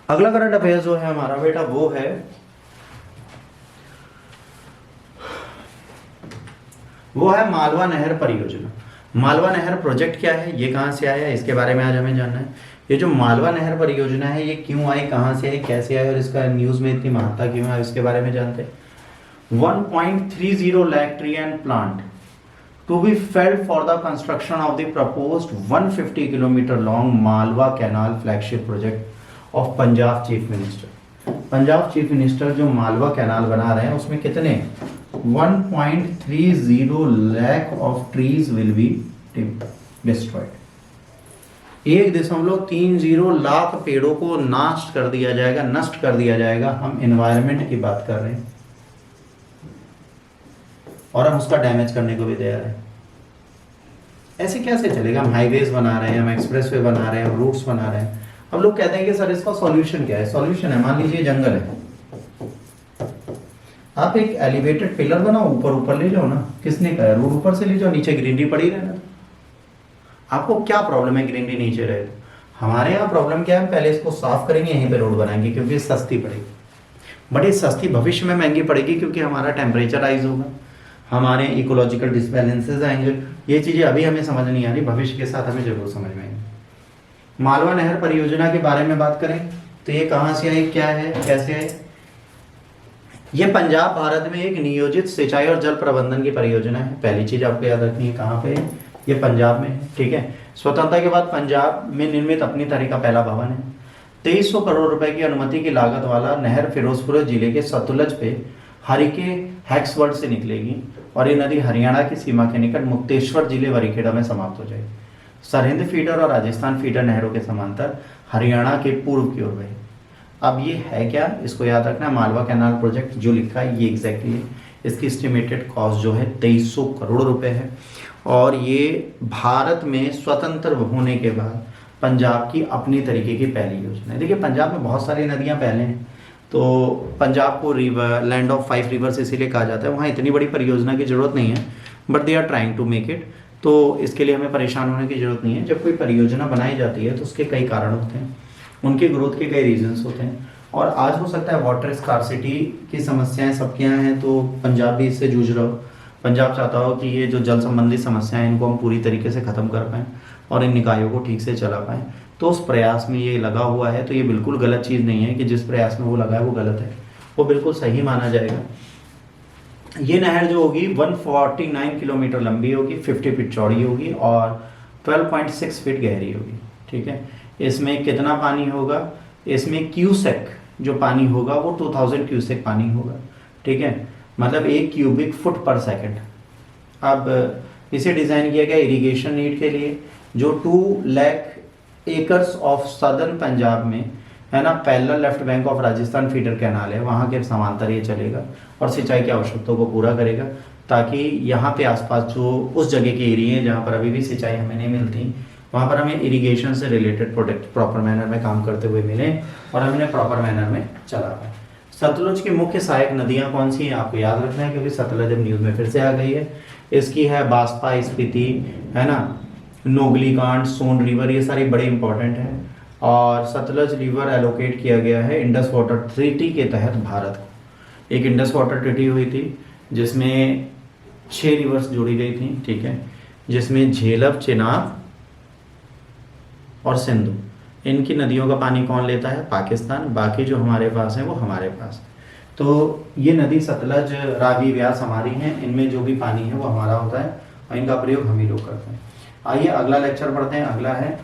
अगला current affair जो है हमारा बेटा वो है मालवा नहर परियोजना। मालवा नहर प्रोजेक्ट क्या है, ये कहाँ से आया, इसके बारे में आज हमें जानना है। ये जो मालवा नहर परियोजना है ये क्यों आई, कहाँ से आई, कैसे आई और इसका न्यूज़ में इतनी महत्ता क्यों है, इसके बारे में जानते हैं। 1.30 lakh tree and plant to be felled for the construction of the proposed 150 kilometer long Malwa Canal flagship project of Punjab Chief Minister। Punjab chief minister जो मालवा कैनाल बना रहे हैं उसमें कितने 1.30 lakh of trees will be destroyed. 1.30 lakh पेड़ों को नष्ट कर दिया जाएगा। हम एनवायरनमेंट की बात कर रहे हैं और हम उसका डैमेज करने को भी तैयार है। ऐसे कैसे चलेगा? हम हाईवेज बना रहे हैं, हम एक्सप्रेसवे बना रहे हैं, हम रूट्स बना रहे हैं। अब लोग कहते हैं कि सर इसका सॉल्यूशन क्या है? सॉल्यूशन है, मान लीजिए जंगल है, आप एक एलिवेटेड पिलर बनाओ, ऊपर ले जाओ ना। किसने कहा? रोड ऊपर से ले जाओ, नीचे ग्रीनरी पड़ी रहना। आपको क्या प्रॉब्लम है ग्रीनरी नीचे रहे? हमारे यहाँ प्रॉब्लम क्या है, हम पहले इसको साफ करेंगे, यहीं पे रोड बनाएंगे क्योंकि सस्ती पड़ेगी। बट ये सस्ती भविष्य में महंगी पड़ेगी क्योंकि हमारा टेम्परेचर राइज होगा, हमारे इकोलॉजिकल डिसबैलेंसेज आएंगे। ये चीज़ें अभी हमें समझ नहीं आ रही, भविष्य के साथ हमें जरूर समझ में आएंगे। मालवा नहर परियोजना के बारे में बात करें तो ये कहाँ से आई, क्या है, कैसे आई? ये पंजाब भारत में एक नियोजित सिंचाई और जल प्रबंधन की परियोजना है। पहली चीज आपको याद रखनी है, कहाँ पे? ये पंजाब में है, ठीक है। स्वतंत्रता के बाद पंजाब में निर्मित अपनी तरह का पहला भवन है। 2300 करोड़ रुपए की अनुमति की लागत वाला नहर फिरोजपुर जिले के सतलुज पे हरिके हैक्सवर्ड से निकलेगी और ये नदी हरियाणा की सीमा के निकट मुक्तेश्वर जिले वरीखेड़ा में समाप्त हो जाएगी। सरहिंद फीडर और राजस्थान फीडर नहरों के समांतर हरियाणा के पूर्व की ओर बहे। अब ये है क्या, इसको याद रखना। मालवा कैनाल प्रोजेक्ट जो लिखा है ये एग्जैक्टली इसकी एस्टिमेटेड कॉस्ट जो है 2300 करोड़ रुपए है और ये भारत में स्वतंत्र होने के बाद पंजाब की अपनी तरीके की पहली योजना है। देखिए पंजाब में बहुत सारी नदियां पहले हैं, तो पंजाब को रिवर लैंड ऑफ 5 रिवर्स इसीलिए कहा जाता है। वहाँ इतनी बड़ी परियोजना की जरूरत नहीं है, but they are trying to make it. तो इसके लिए हमें परेशान होने की जरूरत नहीं है। जब कोई परियोजना बनाई जाती है तो उसके कई कारण होते हैं, उनके ग्रोथ के कई रीजंस होते हैं। और आज हो सकता है वाटर स्कार्सिटी की समस्याएं सबके यहाँ हैं, तो पंजाब भी इससे जूझ रहा हो। पंजाब चाहता हो कि ये जो जल संबंधी समस्याएं हैं इनको हम पूरी तरीके से ख़त्म कर पाएँ और इन निकायों को ठीक से चला पाएँ। तो उस प्रयास में ये लगा हुआ है। तो ये बिल्कुल गलत चीज़ नहीं है कि जिस प्रयास में वो लगा है वो गलत है, वो बिल्कुल सही माना जाएगा। ये नहर जो होगी 149 किलोमीटर लंबी होगी, 50 फीट चौड़ी होगी और 12.6 फीट गहरी होगी, ठीक है। इसमें कितना पानी होगा? इसमें क्यूसेक जो पानी होगा वो 2000 क्यूसेक पानी होगा, ठीक है, मतलब 1 क्यूबिक फुट पर सेकंड। अब इसे डिज़ाइन किया गया इरिगेशन नीड के लिए, जो 2 lakh acres of southern Punjab में है ना, parallel left bank of Rajasthan feeder canal है, वहाँ के समांतर ये चलेगा और सिंचाई की आवश्यकताओं को पूरा करेगा, ताकि यहाँ पे आसपास जो उस जगह के एरिया हैं जहाँ पर अभी भी सिंचाई हमें नहीं मिलती, वहाँ पर हमें इरिगेशन से रिलेटेड प्रोडक्ट प्रॉपर मैनर में काम करते हुए मिले और हम इन्हें प्रॉपर मैनर में चला पाए। सतलुज की मुख्य सहायक नदियाँ कौन सी हैं आपको याद रखना है, क्योंकि सतलुज अब न्यूज़ में फिर से आ गई है। इसकी है बास्पा, स्पीति, है ना, नोगली कांड, सोन रिवर, ये सारी बड़े इंपॉर्टेंट हैं। और सतलुज रिवर एलोकेट किया गया है इंडस वाटर ट्रीटी के तहत भारत को। एक इंडस वाटर ट्रीटी हुई थी जिसमें 6 रिवर्स जोड़ी गई थी, ठीक है, जिसमें झेलम, चेनाब और सिंधु, इनकी नदियों का पानी कौन लेता है? पाकिस्तान। बाकी जो हमारे पास है वो हमारे पास। तो ये नदी सतलज, रावी, व्यास हमारी हैं, इनमें जो भी पानी है वो हमारा होता है और इनका प्रयोग हम ही लोग करते हैं। आइए अगला लेक्चर पढ़ते हैं। अगला है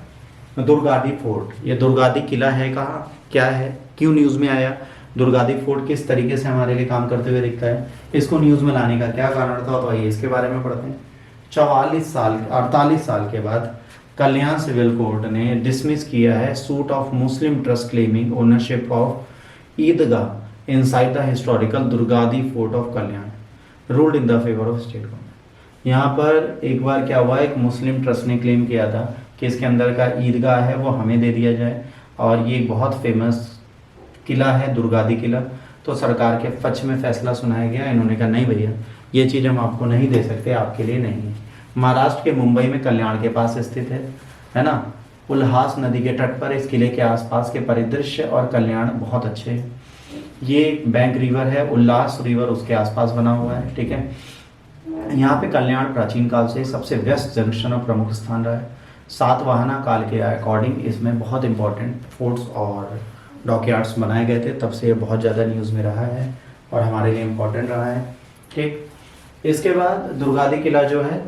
दुर्गादी फोर्ट। ये दुर्गादी किला है कहाँ, क्या है, क्यों न्यूज़ में आया, दुर्गादी फोर्ट किस तरीके से हमारे लिए काम करते हुए दिखता है, इसको न्यूज़ में लाने का क्या कारण था, तो आइए इसके बारे में पढ़ते हैं। 48 साल के बाद कल्याण सिविल कोर्ट ने डिसमिस किया है suit of Muslim trust claiming ownership of ईदगाह inside the historical Durgadi fort of Kalyan ruled in the favour of state government. यहाँ पर एक बार क्या हुआ, एक मुस्लिम ट्रस्ट ने क्लेम किया था कि इसके अंदर का ईदगाह है वो हमें दे दिया जाए, और ये बहुत फेमस किला है दुर्गादी किला। तो सरकार के पक्ष में फैसला सुनाया गया, इन्होंने कहा नहीं भैया ये चीज़ हम आपको नहीं दे सकते, आपके लिए नहीं है। महाराष्ट्र के मुंबई में कल्याण के पास स्थित है ना, उल्हास नदी के तट पर इस किले के आसपास के परिदृश्य और कल्याण बहुत अच्छे हैं। ये बैंक रिवर है, उल्लास रिवर उसके आसपास बना हुआ है, ठीक है। यहाँ पे कल्याण प्राचीन काल से सबसे व्यस्त जंक्शन और प्रमुख स्थान रहा है। सातवाहना काल के अकॉर्डिंग इसमें बहुत इंपॉर्टेंट फोर्ट्स और डॉकयार्ड्स बनाए गए थे, तब से ये बहुत ज़्यादा न्यूज़ में रहा है और हमारे लिए इम्पोर्टेंट रहा है, ठीक। इसके बाद दुर्गादी किला जो है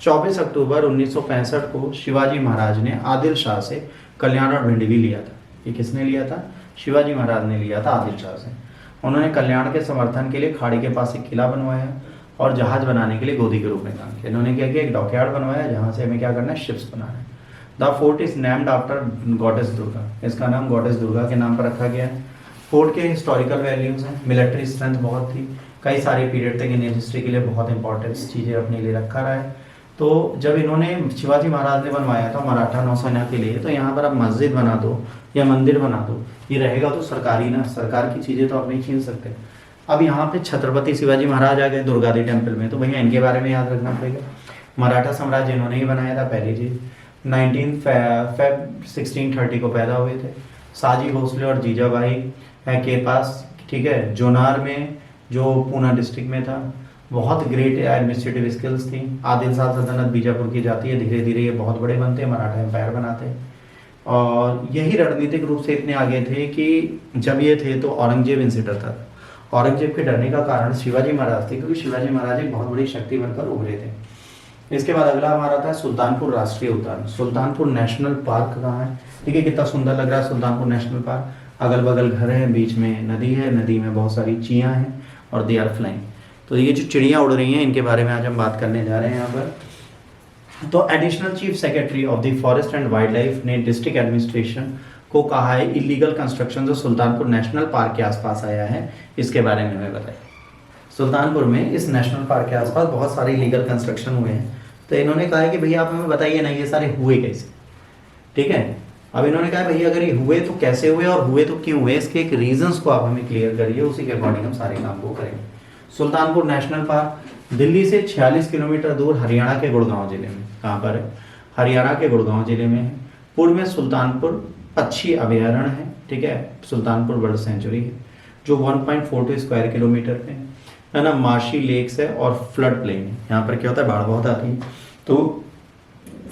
24 अक्टूबर 1965 को शिवाजी महाराज ने आदिल शाह से कल्याण और भिंडवी लिया था। ये किसने लिया था? शिवाजी महाराज ने लिया था आदिल शाह से। उन्होंने कल्याण के समर्थन के लिए खाड़ी के पास एक किला बनवाया और जहाज बनाने के लिए गोदी के रूप में काम किया। इन्होंने क्या किया, एक डॉकयार्ड बनवाया जहाँ से हमें क्या करना है, शिप्स बनाना है। The fort is named after goddess Durga, इसका नाम गॉडेस दुर्गा के नाम पर रखा गया है। फोर्ट के हिस्टोरिकल वैल्यूज हैं, मिलिट्री स्ट्रेंथ बहुत थी, कई सारे पीरियड तक इंडियन हिस्ट्री के लिए बहुत इंपॉर्टेंस चीज़ें अपने लिए रखा रहा है। तो जब इन्होंने शिवाजी महाराज ने बनवाया था मराठा नौसेना के लिए, तो यहाँ पर आप मस्जिद बना दो या मंदिर बना दो, ये रहेगा तो सरकारी ना, सरकार की चीज़ें तो आप नहीं छीन सकते। अब यहाँ पे छत्रपति शिवाजी महाराज आ गए दुर्गादी टेम्पल में, तो भैया इनके बारे में याद रखना पड़ेगा। मराठा साम्राज्य इन्होंने ही बनाया था, पहली चीज़। 19 फेब 1630 को पैदा हुए थे। साजी भोसले और जीजाबाई के पास, ठीक है, जोनार में जो पूना डिस्ट्रिक्ट में था, बहुत ग्रेट एडमिनिस्ट्रेटिव स्किल्स थी। आदिल शाह सल्तनत बीजापुर की जाती है, धीरे धीरे ये बहुत बड़े बनते हैं, मराठा एम्पायर बनाते हैं। और यही रणनीतिक रूप से इतने आगे थे कि जब ये थे तो औरंगजेब इनसे डरता था। औरंगजेब के डरने का कारण शिवाजी महाराज थे, क्योंकि शिवाजी महाराज एक बहुत बड़ी शक्ति बनकर उभरे थे। इसके बाद अगला हमारा था सुल्तानपुर राष्ट्रीय उद्यान। सुल्तानपुर नेशनल पार्क कहाँ है? ठीक है, कितना सुंदर लग रहा है सुल्तानपुर नेशनल पार्क। अगल बगल घर है, बीच में नदी है, नदी में बहुत सारी चिड़ियाँ हैं और दे आर फ्लाइंग। तो ये जो चिड़ियाँ उड़ रही हैं, इनके बारे में आज हम बात करने जा रहे हैं यहाँ पर। तो additional chief secretary of the forest and wild life ने डिस्ट्रिक्ट एडमिनिस्ट्रेशन को कहा है इलीगल कंस्ट्रक्शन जो सुल्तानपुर नेशनल पार्क के आसपास आया है, इसके बारे में हमें बताइए। सुल्तानपुर में इस नेशनल पार्क के आसपास बहुत सारे इलीगल कंस्ट्रक्शन हुए हैं, तो इन्होंने कहा है कि भैया आप हमें बताइए ना ये सारे हुए कैसे, ठीक है। अब इन्होंने कहा भैया अगर ये हुए तो कैसे हुए और हुए तो क्यों हुए, इसके एक रीजंस को आप हमें क्लियर करिए, उसी के अकॉर्डिंग हम सारे काम को करेंगे। सुल्तानपुर नेशनल पार्क दिल्ली से 46 किलोमीटर दूर हरियाणा के गुड़गांव जिले में, कहाँ पर है? हरियाणा के गुड़गांव जिले में है। पूर्व में सुल्तानपुर पक्षी अभयारण्य है, ठीक है, सुल्तानपुर बर्ड सेंचुरी है जो 1.42 स्क्वायर किलोमीटर पे है ना। मार्शी लेक्स है और फ्लड प्लेन है। यहाँ पर क्या होता है, बाढ़ बहुत आती है, तो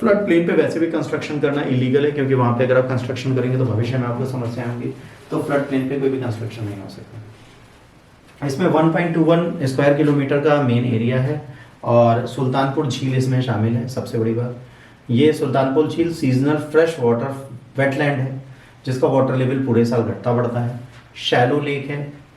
फ्लड प्लेन पे वैसे भी कंस्ट्रक्शन करना इलीगल है, क्योंकि वहाँ पे अगर आप कंस्ट्रक्शन करेंगे तो भविष्य में आपको समस्या होंगी, तो फ्लड प्लेन पे कोई भी कंस्ट्रक्शन नहीं हो सकता। इसमें 1.21 स्क्वायर किलोमीटर का मेन एरिया है और सुल्तानपुर झील इसमें शामिल है। सबसे बड़ी बात, ये सुल्तानपुर झील सीजनल फ्रेश वाटर वेटलैंड है जिसका वाटर लेवल पूरे साल घटता बढ़ता है। शैलो लेक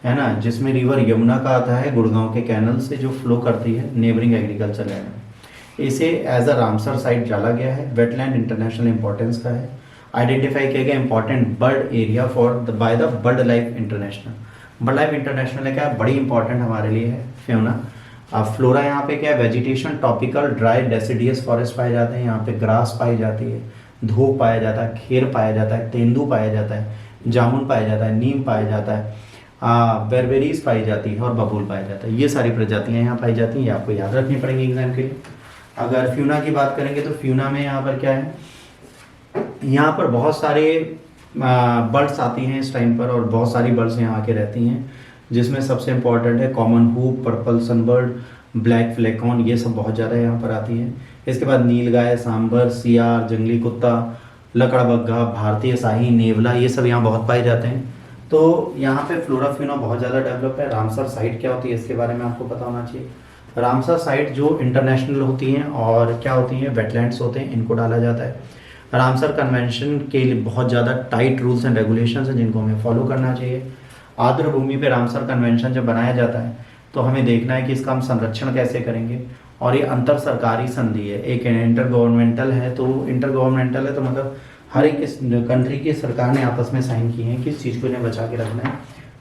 है ना, जिसमें रिवर यमुना का आता है गुड़गांव के कैनल से जो फ्लो करती है नेबरिंग एग्रीकल्चर लैंड में। इसे एज अ रामसर साइट डाला गया है। वेटलैंड इंटरनेशनल इंपॉर्टेंस का है। आइडेंटिफाई किया गया important bird area for by the bird life international. Bird life international है क्या, बड़ी इंपॉर्टेंट हमारे लिए है फ्योना। अब फ्लोरा यहाँ पे क्या है, vegetation topical dry deciduous forest पाए जाते हैं, यहाँ पे ग्रास पाई जाती है, धूप पाया जाता है, खेर पाया जाता है, तेंदू पाया जाता है, जामुन पाया जाता है, नीम पाया जाता है, बेरबेरीज पाई जाती है और बबूल पाया जाता है। ये सारी प्रजातियाँ यहाँ पाई जाती हैं, ये आपको याद रखनी पड़ेंगी एग्जाम के लिए। अगर फ्यूना की बात करेंगे तो फ्यूना में यहाँ पर क्या है, यहाँ पर बहुत सारे बर्ड्स आती हैं इस टाइम पर और बहुत सारी बर्ड्स यहाँ आके रहती हैं, जिसमें सबसे इम्पॉर्टेंट है common hoopoe, purple sunbird, black falcon, ये सब बहुत ज़्यादा यहाँ पर आती हैं। इसके बाद नीलगाय, सांबर, सियार, जंगली कुत्ता, लकड़बग्घा, भारतीय शाही, नेवला, ये सब यहाँ बहुत पाए जाते हैं। तो यहाँ पे फ्लोरा फ्यूना बहुत ज़्यादा डेवलप है। रामसर साइट क्या होती है इसके बारे में आपको पता होना चाहिए। रामसर साइट जो इंटरनेशनल होती हैं और क्या होती हैं, वेटलैंड्स होते हैं, इनको डाला जाता है। रामसर कन्वेंशन के लिए बहुत ज़्यादा टाइट रूल्स एंड रेगुलेशंस हैं जिनको हमें फॉलो करना चाहिए। आर्द्र भूमि पे रामसर कन्वेंशन जब बनाया जाता है तो हमें देखना है कि इसका हम संरक्षण कैसे करेंगे। और ये अंतर सरकारी संधि है, एक इंटर गवर्नमेंटल है, तो इंटर गवर्नमेंटल है तो मतलब हर एक कंट्री की सरकार ने आपस में साइन किए हैं कि इस चीज़ को इन्हें बचा के रखना है,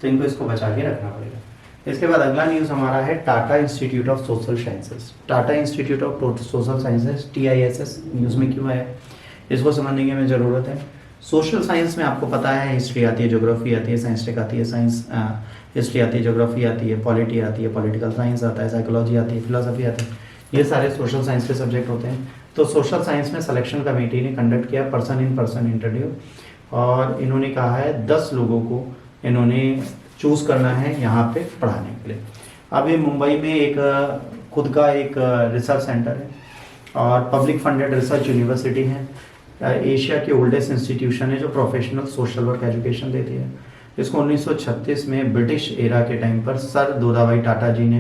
तो इनको इसको बचा के रखना पड़ेगा। इसके बाद अगला न्यूज़ हमारा है Tata institute of social sciences. Tata institute of social sciences TISS news में क्यों है, इसको समझने की हमें ज़रूरत है। सोशल साइंस में आपको पता है हिस्ट्री आती है, ज्योग्राफी आती है, साइंस टेक आती है, साइंस हिस्ट्री आती है, ज्योग्राफी आती है, पॉलिटी आती है, पॉलिटिकल साइंस आता है, साइकोलॉजी आती है, फिलोसफी आती है, ये सारे सोशल साइंस के सब्जेक्ट होते हैं। तो सोशल साइंस में सिलेक्शन कमेटी ने कंडक्ट किया पर्सन इन पर्सन इंटरव्यू, और इन्होंने कहा है 10 लोगों को इन्होंने चूज़ करना है यहाँ पे पढ़ाने के लिए। अब ये मुंबई में एक खुद का एक रिसर्च सेंटर है और पब्लिक फंडेड रिसर्च यूनिवर्सिटी है, एशिया के ओल्डेस्ट इंस्टीट्यूशन है जो प्रोफेशनल सोशल वर्क एजुकेशन देती है। इसको 1936 में ब्रिटिश एरा के टाइम पर सर दोराभाई टाटा जी ने,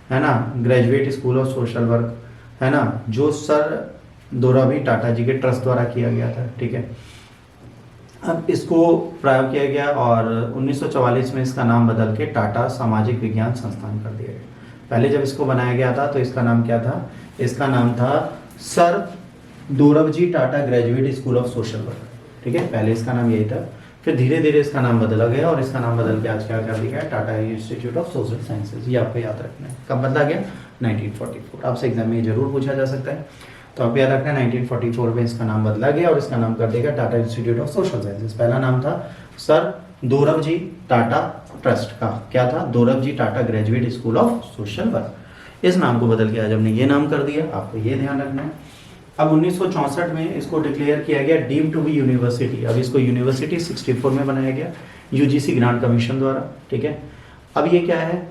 है ना, graduate school of social work, है ना, जो सर दोराभाई टाटा जी के ट्रस्ट द्वारा किया गया था, ठीक है। अब इसको प्रयोग किया गया और 1944 में इसका नाम बदल के टाटा सामाजिक विज्ञान संस्थान कर दिया गया। पहले जब इसको बनाया गया था तो इसका नाम क्या था? इसका नाम था sir Dorabji Tata graduate school of social work, ठीक है। पहले इसका नाम यही था, फिर धीरे धीरे इसका नाम बदला गया और इसका नाम बदल के आज क्या कर दिया गया? Tata institute of social sciences. ये आपको याद रखना है। कब बदला गया? 1944। आपसे एग्जाम में जरूर पूछा जा सकता है, तो आप याद रखना 1944 में इसका नाम बदला गया और इसका नाम कर देगा Tata institute of social sciences. पहला नाम था सर दोराबजी टाटा ट्रस्ट का, क्या था? Dorabji Tata graduate school of social work. इस नाम को बदल के आज हमने ये नाम कर दिया, आपको ये ध्यान रखना है। अब 1964 में इसको डिक्लेयर किया गया डीम टू बी यूनिवर्सिटी। अब इसको यूनिवर्सिटी 64 में बनाया गया यूजीसी ग्रांट कमीशन द्वारा, ठीक है। अब ये क्या है?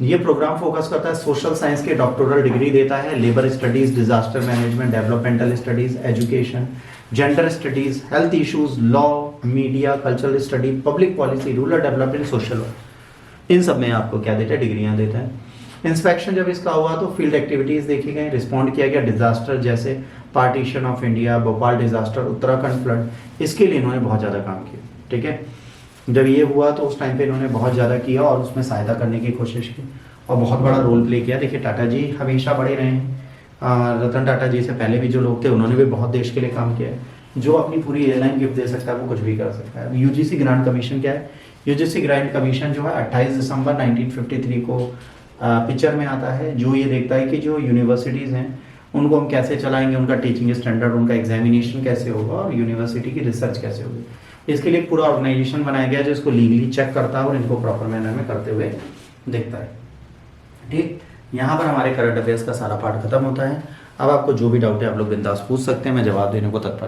ये प्रोग्राम फोकस करता है सोशल साइंस के डॉक्टोरल डिग्री देता है, labour studies, disaster management, developmental studies, education, gender studies, health issues, law, media, cultural study, public policy, rural development, social work, इन सब में आपको क्या देता है? डिग्रियां देता है। इंस्पेक्शन जब इसका हुआ तो फील्ड एक्टिविटीज देखी गई, रिस्पॉन्ड किया गया डिजास्टर जैसे partition of India, Bhopal disaster, Uttarakhand flood, इसके लिए इन्होंने बहुत ज़्यादा काम किया, ठीक है। जब ये हुआ तो उस टाइम पे इन्होंने बहुत ज़्यादा किया और उसमें सहायता करने की कोशिश की और बहुत बड़ा रोल प्ले किया। देखिए टाटा जी हमेशा बड़े रहे हैं, रतन टाटा जी से पहले भी जो लोग थे उन्होंने भी बहुत देश के लिए काम किया है। जो अपनी पूरी एयरलाइन गिफ्ट दे सकता है वो कुछ भी कर सकता है। यूजीसी ग्रांट कमीशन क्या है? यूजीसी ग्रांट कमीशन जो है 28 दिसंबर 1953 को पिक्चर में आता है, जो ये देखता है कि जो यूनिवर्सिटीज़ हैं उनको हम कैसे चलाएंगे, उनका टीचिंग स्टैंडर्ड, उनका एग्जामिनेशन कैसे होगा और यूनिवर्सिटी की रिसर्च कैसे होगी। इसके लिए पूरा ऑर्गेनाइजेशन बनाया गया जो इसको लीगली चेक करता है और इनको प्रॉपर मैनर में करते हुए देखता है, ठीक। यहाँ पर हमारे करंट अफेयर्स का सारा पार्ट खत्म होता है। अब आपको जो भी डाउट है आप लोग बिंदास पूछ सकते हैं, मैं जवाब देने को तत्पर।